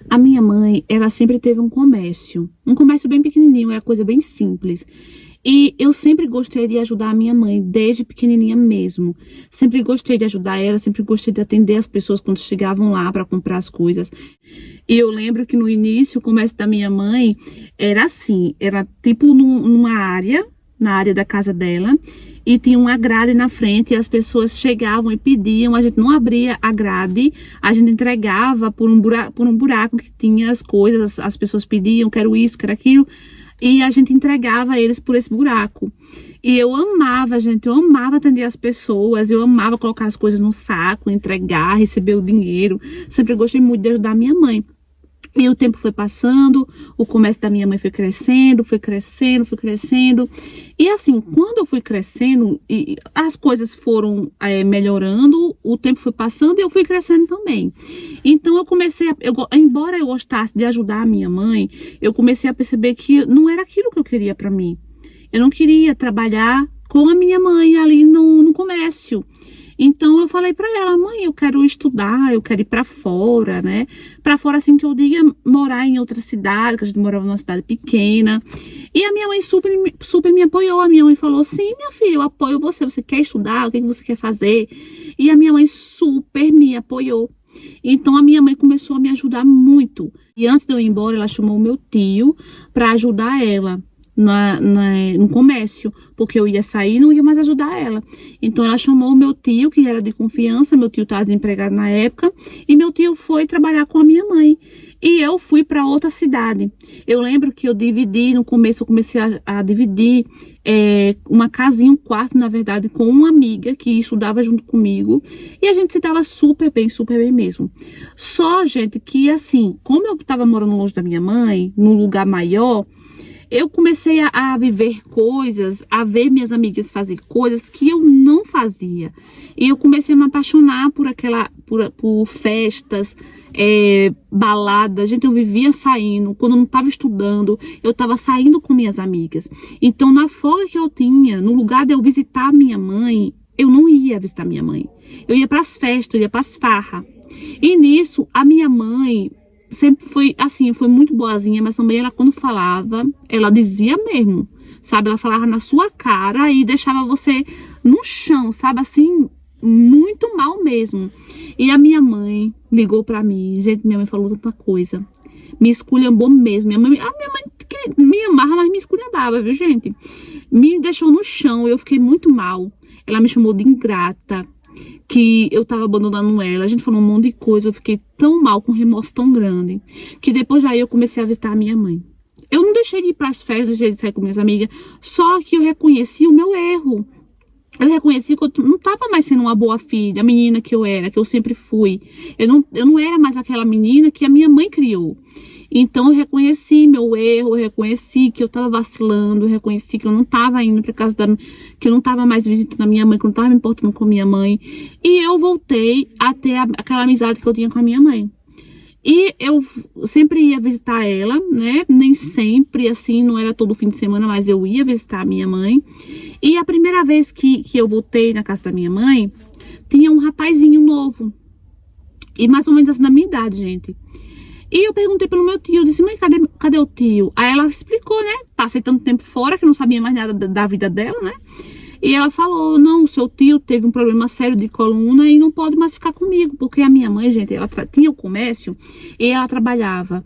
A minha mãe, ela sempre teve um comércio bem pequenininho, é coisa bem simples. E eu sempre gostei de ajudar a minha mãe, desde pequenininha mesmo. Sempre gostei de ajudar ela, sempre gostei de atender as pessoas quando chegavam lá para comprar as coisas. E eu lembro que no início, o comércio da minha mãe era assim, era tipo numa área, na área da casa dela, e tinha uma grade na frente, e as pessoas chegavam e pediam, a gente não abria a grade, a gente entregava por um buraco que tinha as coisas, as pessoas pediam, quero isso, quero aquilo, e a gente entregava a eles por esse buraco. E eu amava, gente, eu amava atender as pessoas, eu amava colocar as coisas no saco, entregar, receber o dinheiro, sempre gostei muito de ajudar a minha mãe. E o tempo foi passando, o comércio da minha mãe foi crescendo, foi crescendo, foi crescendo. E assim, quando eu fui crescendo, e as coisas foram melhorando, o tempo foi passando e eu fui crescendo também. Então eu comecei, embora eu gostasse de ajudar a minha mãe, eu comecei a perceber que não era aquilo que eu queria para mim. Eu não queria trabalhar com a minha mãe ali no comércio. Então eu falei pra ela, mãe, eu quero estudar, eu quero ir pra fora, né? Pra fora, assim, que eu diga, morar em outra cidade, que a gente morava numa cidade pequena. E a minha mãe super me apoiou. A minha mãe falou, sim, minha filha, eu apoio você. Você quer estudar? O que você quer fazer? E a minha mãe super me apoiou. Então a minha mãe começou a me ajudar muito. E antes de eu ir embora, ela chamou o meu tio pra ajudar ela no comércio, porque eu ia sair e não ia mais ajudar ela. Então ela chamou o meu tio, que era de confiança, meu tio estava desempregado na época, e meu tio foi trabalhar com a minha mãe. E eu fui para outra cidade. Eu lembro que eu dividi, no começo eu comecei a dividir uma casinha, um quarto, na verdade, com uma amiga que estudava junto comigo. E a gente se dava super bem mesmo. Só, gente, que assim, como eu estava morando longe da minha mãe, num lugar maior, eu comecei a viver coisas, a ver minhas amigas fazer coisas que eu não fazia. E eu comecei a me apaixonar por festas, baladas. Gente, eu vivia saindo. Quando eu não estava estudando, eu estava saindo com minhas amigas. Então, na folga que eu tinha, no lugar de eu visitar minha mãe, eu não ia visitar minha mãe. Eu ia para as festas, eu ia para as farras. E nisso, a minha mãe sempre foi assim, foi muito boazinha, mas também ela, quando falava, ela dizia mesmo, sabe? Ela falava na sua cara e deixava você no chão, sabe? Assim, muito mal mesmo. E a minha mãe ligou pra mim, gente, minha mãe falou tanta coisa, me esculhambou mesmo. A minha mãe que me amava, mas me esculhambava, viu, gente? Me deixou no chão, eu fiquei muito mal. Ela me chamou de ingrata, que eu tava abandonando ela, a gente falou um monte de coisa, eu fiquei tão mal, com um remorso tão grande, que depois daí eu comecei a visitar a minha mãe. Eu não deixei de ir pras festas, deixei de sair com minhas amigas, só que eu reconheci o meu erro. Eu reconheci que eu não tava mais sendo uma boa filha, a menina que eu era, que eu sempre fui. Eu não era mais aquela menina que a minha mãe criou. Então eu reconheci meu erro, eu reconheci que eu tava vacilando, eu reconheci que eu não tava indo pra casa que eu não tava mais visitando a minha mãe, que eu não tava me importando com a minha mãe. E eu voltei a ter aquela amizade que eu tinha com a minha mãe. E eu sempre ia visitar ela, né? Nem sempre, assim, não era todo fim de semana, mas eu ia visitar a minha mãe. E a primeira vez que eu voltei na casa da minha mãe, tinha um rapazinho novo. E mais ou menos assim, da minha idade, gente. E eu perguntei pelo meu tio, eu disse, mãe, cadê o tio? Aí ela explicou, né? Passei tanto tempo fora que não sabia mais nada da vida dela, né? E ela falou, não, o seu tio teve um problema sério de coluna e não pode mais ficar comigo. Porque a minha mãe, gente, ela tinha o comércio e ela trabalhava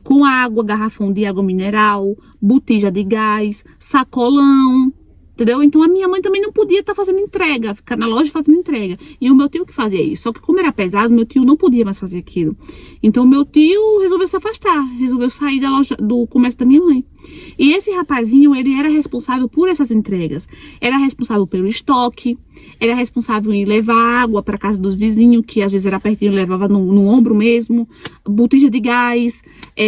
com água, garrafão de água mineral, botija de gás, sacolão. Entendeu? Então a minha mãe também não podia estar fazendo entrega, ficar na loja fazendo entrega. E o meu tio que fazia isso. Só que como era pesado, meu tio não podia mais fazer aquilo. Então meu tio resolveu se afastar, resolveu sair da loja, do comércio da minha mãe. E esse rapazinho, ele era responsável por essas entregas. Era responsável pelo estoque, era responsável em levar água para casa dos vizinhos, que às vezes era pertinho, levava no ombro mesmo, botija de gás,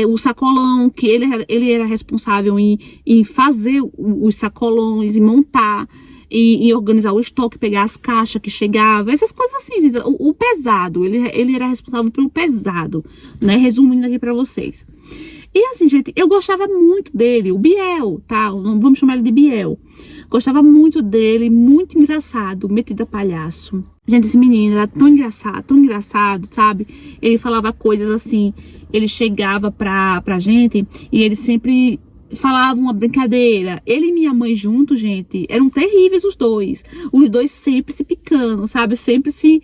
o sacolão, que ele era responsável em fazer os sacolões, em montar, em organizar o estoque, pegar as caixas que chegavam, essas coisas assim, gente. O pesado, ele era responsável pelo pesado, né? Resumindo aqui para vocês. E assim, gente, eu gostava muito dele, o Biel, tá? Vamos chamar ele de Biel. Gostava muito dele, muito engraçado, metido a palhaço. Gente, esse menino era tão engraçado, sabe? Ele falava coisas assim, ele chegava pra gente e ele sempre falava uma brincadeira. Ele e minha mãe juntos, gente, eram terríveis os dois. Os dois sempre se picando, sabe? Sempre se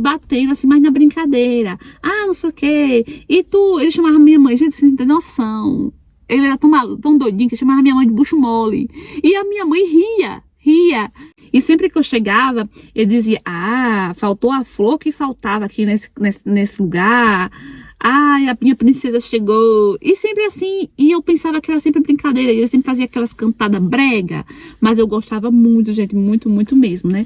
batendo, assim, mas na brincadeira. Ah, não sei o quê. E tu, ele chamava minha mãe, gente, você não tem noção. Ele era tão doidinho que chamava minha mãe de bucho mole. E a minha mãe ria. E sempre que eu chegava, ele dizia, ah, faltou a flor que faltava aqui nesse lugar. Ai, a minha princesa chegou. E sempre assim, e eu pensava que era sempre brincadeira. Ele sempre fazia aquelas cantadas brega. Mas eu gostava muito, gente, muito, muito mesmo, né?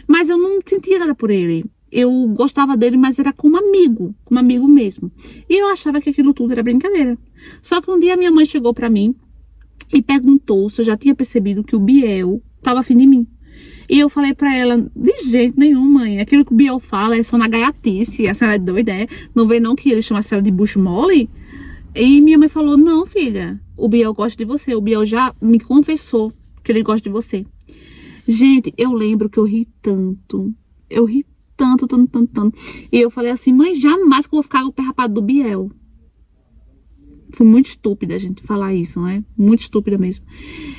Mas eu não sentia nada por ele. Eu gostava dele, mas era como amigo mesmo. E eu achava que aquilo tudo era brincadeira. Só que um dia minha mãe chegou pra mim e perguntou se eu já tinha percebido que o Biel tava afim de mim. E eu falei pra ela, de jeito nenhum, mãe. Aquilo que o Biel fala é só na gaiatice. A senhora é doida, é? Não vê não que ele chama a senhora de bucho mole? E minha mãe falou, não, filha, o Biel gosta de você. O Biel já me confessou que ele gosta de você. Gente, eu lembro que eu ri tanto. Eu ri tanto. E eu falei assim, mãe, jamais que eu vou ficar com o pé rapado do Biel. Foi muito estúpida a gente falar isso, né? Muito estúpida mesmo.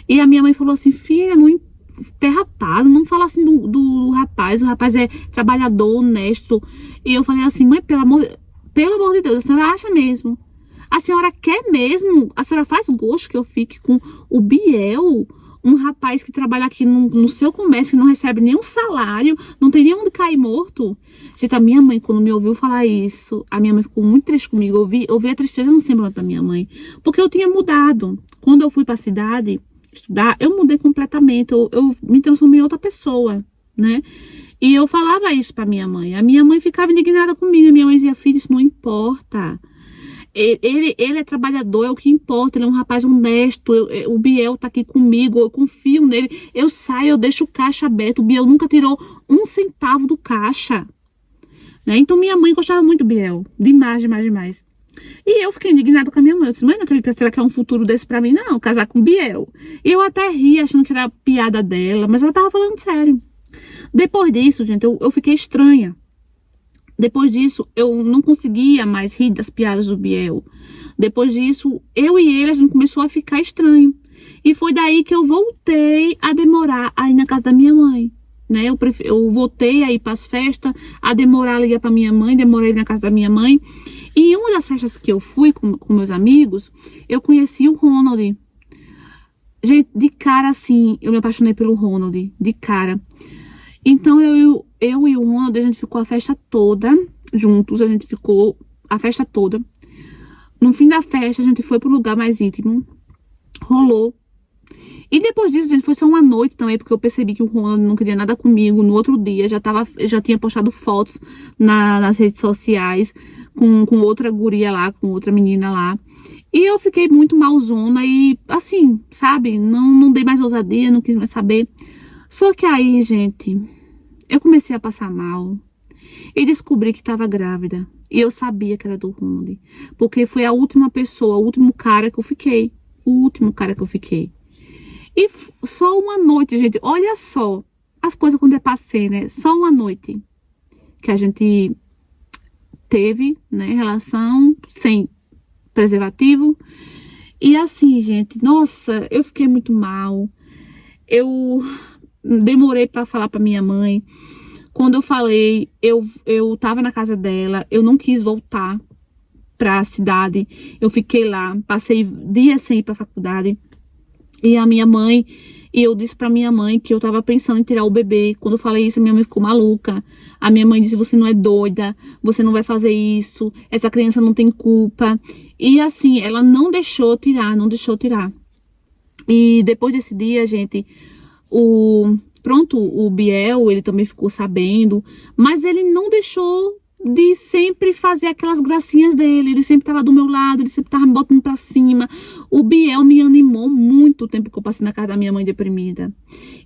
E a minha mãe falou assim, filha, não, pé rapado, não fala assim do rapaz. O rapaz é trabalhador, honesto. E eu falei assim, mãe, pelo amor de Deus, a senhora acha mesmo? A senhora quer mesmo? A senhora faz gosto que eu fique com o Biel? Um rapaz que trabalha aqui no seu comércio, que não recebe nenhum salário, não tem nem onde cair morto. Gente, a minha mãe, quando me ouviu falar isso, a minha mãe ficou muito triste comigo. Eu vi a tristeza no semblante da minha mãe. Porque eu tinha mudado. Quando eu fui pra cidade estudar, eu mudei completamente. Eu me transformei em outra pessoa, né? E eu falava isso pra minha mãe. A minha mãe ficava indignada comigo. A minha mãe dizia, filho, isso não importa. Ele é trabalhador, é o que importa, ele é um rapaz honesto, o Biel tá aqui comigo, eu confio nele, eu saio, eu deixo o caixa aberto, o Biel nunca tirou um centavo do caixa, né? Então minha mãe gostava muito do Biel, demais. E eu fiquei indignada com a minha mãe, eu disse, mãe, não acredito, será que é um futuro desse pra mim? Não, casar com o Biel. E eu até ri, achando que era piada dela, mas ela tava falando sério. Depois disso, gente, eu fiquei estranha. Depois disso, eu não conseguia mais rir das piadas do Biel. Depois disso, eu e ele, a gente começou a ficar estranho. E foi daí que eu voltei a demorar a ir na casa da minha mãe, né? Eu voltei a ir para as festas, a demorar a ligar para minha mãe, demorei na casa da minha mãe. E em uma das festas que eu fui com meus amigos, eu conheci o Ronald. Gente, de cara assim, eu me apaixonei pelo Ronald, de cara. Então, eu e o Ronald, a gente ficou a festa toda juntos, a gente ficou a festa toda. No fim da festa, a gente foi pro lugar mais íntimo, rolou. E depois disso, gente, foi só uma noite também, porque eu percebi que o Ronald não queria nada comigo. No outro dia, já tinha postado fotos nas redes sociais com outra guria lá, com outra menina lá. E eu fiquei muito malzona e, assim, sabe, não dei mais ousadia, não quis mais saber. Só que aí, gente, eu comecei a passar mal e descobri que estava grávida. E eu sabia que era do Ronald, porque foi a última pessoa, o último cara que eu fiquei. O último cara que eu fiquei. E só uma noite, gente, olha só as coisas quando eu passei, né? Só uma noite que a gente teve, né, relação sem preservativo. E assim, gente, nossa, eu fiquei muito mal. Eu demorei para falar para minha mãe. Quando eu falei, eu tava na casa dela, eu não quis voltar para a cidade. Eu fiquei lá, passei dias sem ir para a faculdade. E a minha mãe, e eu disse pra minha mãe que eu tava pensando em tirar o bebê. Quando eu falei isso, a minha mãe ficou maluca. A minha mãe disse, você não é doida, você não vai fazer isso, essa criança não tem culpa. E assim, ela não deixou tirar, não deixou tirar. E depois desse dia, gente, o Biel, ele também ficou sabendo, mas ele não deixou de sempre fazer aquelas gracinhas dele. Ele sempre tava do meu lado, ele sempre tava me botando pra cima. O Biel me animou muito o tempo que eu passei na casa da minha mãe deprimida.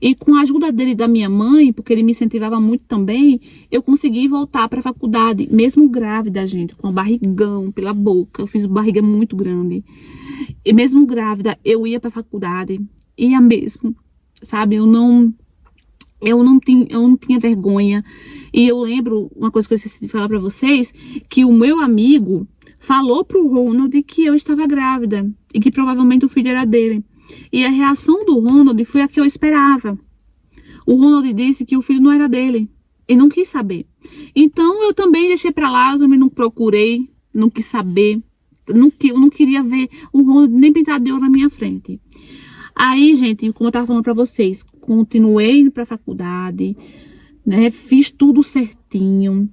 E com a ajuda dele e da minha mãe, porque ele me incentivava muito também, eu consegui voltar pra faculdade, mesmo grávida, gente, com um barrigão pela boca. Eu fiz barriga muito grande. E mesmo grávida, eu ia pra faculdade, ia mesmo. sabe? Eu não tinha vergonha. E eu lembro, uma coisa que eu esqueci de falar pra vocês, que o meu amigo falou pro Ronald que eu estava grávida e que provavelmente o filho era dele. E a reação do Ronald foi a que eu esperava. O Ronald disse que o filho não era dele e não quis saber. Então eu também deixei pra lá, eu também não procurei, não quis saber, eu não queria ver o Ronald nem pintado de ouro na minha frente. Aí, gente, como eu tava falando pra vocês, continuei indo pra faculdade, né? Fiz tudo certinho.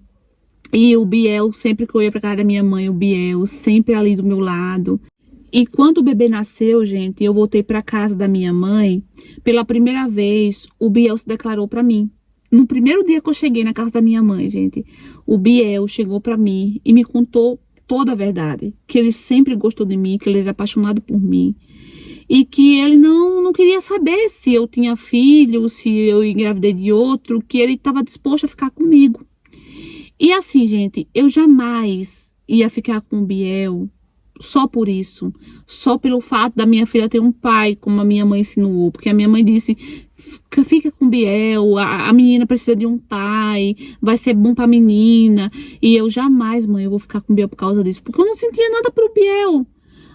E o Biel, sempre que eu ia pra casa da minha mãe, o Biel sempre ali do meu lado. E quando o bebê nasceu, gente, eu voltei pra casa da minha mãe, pela primeira vez, o Biel se declarou pra mim. No primeiro dia que eu cheguei na casa da minha mãe, gente, o Biel chegou pra mim e me contou toda a verdade. Que ele sempre gostou de mim, que ele era apaixonado por mim. E que ele não queria saber se eu tinha filho, se eu engravidei de outro, que ele estava disposto a ficar comigo. E assim, gente, eu jamais ia ficar com o Biel só por isso, só pelo fato da minha filha ter um pai, como a minha mãe insinuou, porque a minha mãe disse, fica com o Biel, a menina precisa de um pai, vai ser bom pra menina, e eu jamais, mãe, eu vou ficar com o Biel por causa disso, porque eu não sentia nada pro Biel.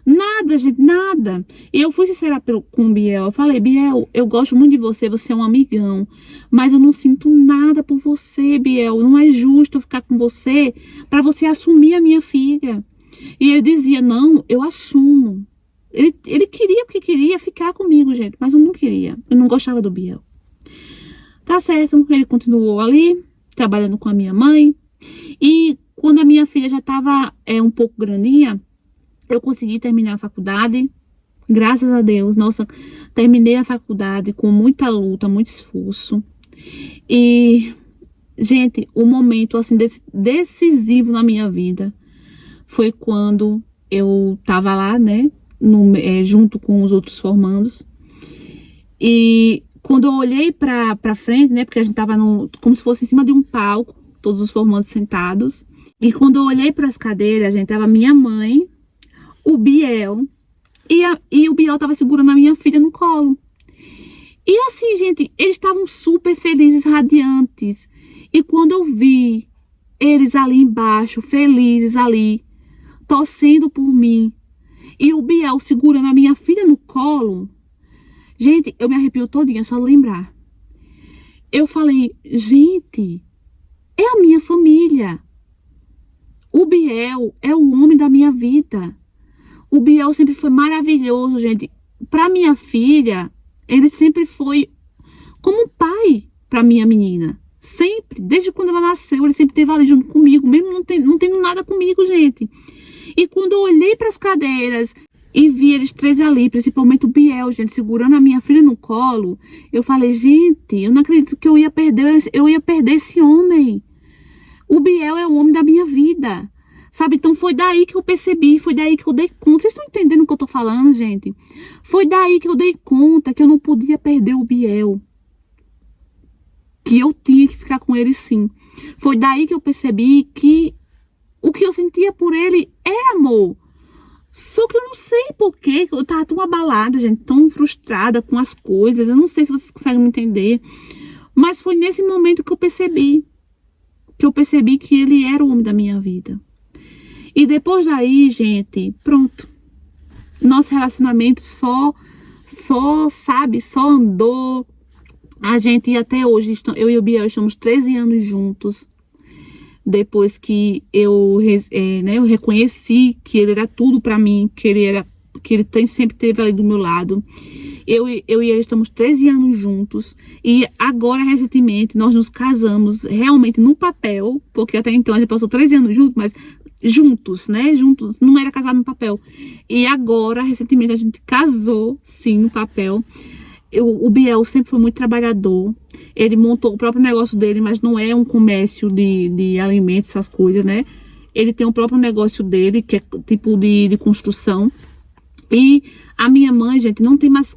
Nada, gente, nada. E eu fui sincera com o Biel. Eu falei, Biel, eu gosto muito de você, você é um amigão. Mas eu não sinto nada por você, Biel. Não é justo eu ficar com você para você assumir a minha filha. E ele dizia, não, eu assumo. Ele queria porque queria ficar comigo, gente. Mas eu não queria. Eu não gostava do Biel. Tá certo, ele continuou ali, trabalhando com a minha mãe. E quando a minha filha já estava um pouco grandinha, eu consegui terminar a faculdade, graças a Deus. Nossa, terminei a faculdade com muita luta, muito esforço. E, gente, o momento assim decisivo na minha vida foi quando eu tava lá, né, junto com os outros formandos. E quando eu olhei pra frente, né, porque a gente tava como se fosse em cima de um palco, todos os formandos sentados. E quando eu olhei para as cadeiras, a gente tava minha mãe, o Biel, e o Biel tava segurando a minha filha no colo. E assim, gente, eles estavam super felizes, radiantes. E quando eu vi eles ali embaixo, felizes ali, torcendo por mim, e o Biel segurando a minha filha no colo, gente, eu me arrepio todinha só de lembrar. Eu falei, gente, é a minha família. O Biel é o homem da minha vida. O Biel sempre foi maravilhoso, gente. Pra minha filha, ele sempre foi como um pai pra minha menina. Sempre, desde quando ela nasceu, ele sempre esteve ali junto comigo, mesmo não tendo nada comigo, gente. E quando eu olhei pras cadeiras e vi eles três ali, principalmente o Biel, gente, segurando a minha filha no colo, eu falei, gente, eu não acredito que eu ia perder esse homem. O Biel é o homem da minha vida. Sabe, então foi daí que eu percebi, foi daí que eu dei conta. Vocês estão entendendo o que eu tô falando, gente? Foi daí que eu dei conta que eu não podia perder o Biel. Que eu tinha que ficar com ele sim. Foi daí que eu percebi que o que eu sentia por ele era amor. Só que eu não sei porquê, eu tava tão abalada, gente, tão frustrada com as coisas. Eu não sei se vocês conseguem me entender. Mas foi nesse momento que eu percebi. Que eu percebi que ele era o homem da minha vida. E depois daí, gente, pronto. Nosso relacionamento só andou. A gente até hoje, eu e o Biel estamos 13 anos juntos. Depois que eu reconheci que ele era tudo pra mim, que ele sempre esteve ali do meu lado. Eu e ele estamos 13 anos juntos. E agora, recentemente, nós nos casamos realmente no papel. Porque até então a gente passou 13 anos juntos, mas juntos, né? Juntos, não era casado no papel. E agora, recentemente, a gente casou, sim, no papel. O Biel sempre foi muito trabalhador. Ele montou o próprio negócio dele, mas não é um comércio de alimentos, essas coisas, né? Ele tem o próprio negócio dele, que é tipo de construção. E a minha mãe, gente, não tem mais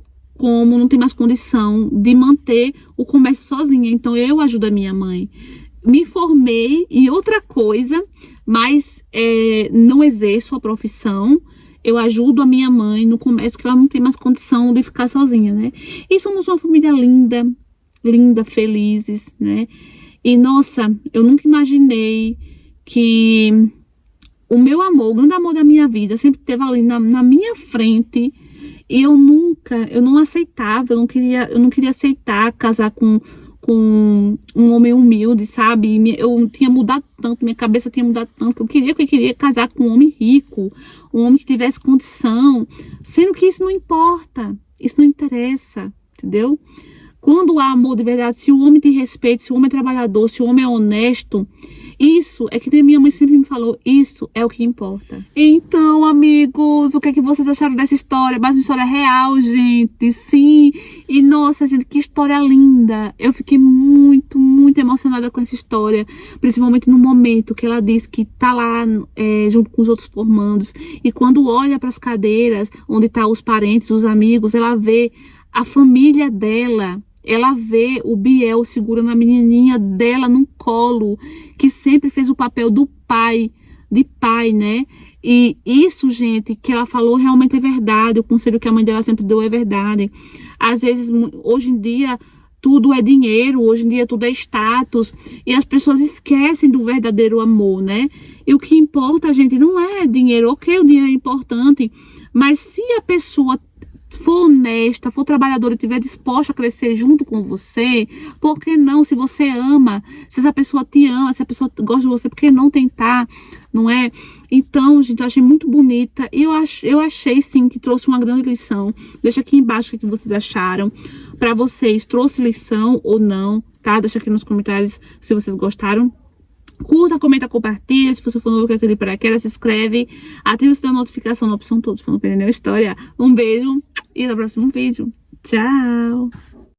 condição de manter o comércio sozinha. Então, eu ajudo a minha mãe. me formei em outra coisa, mas não exerço a profissão. Eu ajudo a minha mãe no comércio, que ela não tem mais condição de ficar sozinha, né? E somos uma família linda, linda, felizes, né? E, nossa, eu nunca imaginei que o meu amor, o grande amor da minha vida, sempre esteve ali na minha frente. E eu não aceitava, eu não queria aceitar casar com um homem humilde, sabe? Eu tinha mudado tanto, minha cabeça tinha mudado tanto. Eu queria casar com um homem rico, um homem que tivesse condição, sendo que isso não importa, isso não interessa, entendeu? Quando há amor de verdade, se o homem te respeita, se o homem é trabalhador, se o homem é honesto, isso é que nem minha mãe sempre me falou, isso é o que importa. Então, amigos, o que é que vocês acharam dessa história? Mais uma história real, gente, sim. E nossa, gente, que história linda. Eu fiquei muito, muito emocionada com essa história, principalmente no momento que ela disse que tá lá junto com os outros formandos, e quando olha para as cadeiras onde tá os parentes, os amigos, ela vê a família dela. Ela vê o Biel segurando a menininha dela no colo, que sempre fez o papel do pai, de pai, né? E isso, gente, que ela falou realmente é verdade. O conselho que a mãe dela sempre deu é verdade. Às vezes, hoje em dia, tudo é dinheiro, hoje em dia tudo é status, e as pessoas esquecem do verdadeiro amor, né? E o que importa, gente, não é dinheiro. Ok, o dinheiro é importante, mas se a pessoa for honesta, for trabalhadora e estiver disposta a crescer junto com você, por que não? Se você ama, se essa pessoa te ama, se a pessoa gosta de você, por que não tentar, não é? Então, gente, eu achei muito bonita e eu achei, sim, que trouxe uma grande lição. Deixa aqui embaixo o que vocês acharam. Pra vocês, trouxe lição ou não, tá? Deixa aqui nos comentários se vocês gostaram. Curta, comenta, compartilha. Se você for novo, quer clicar para aquela, se inscreve. Ative o sininho da notificação na opção todos para não perder nenhuma história. Um beijo e até o próximo vídeo. Tchau!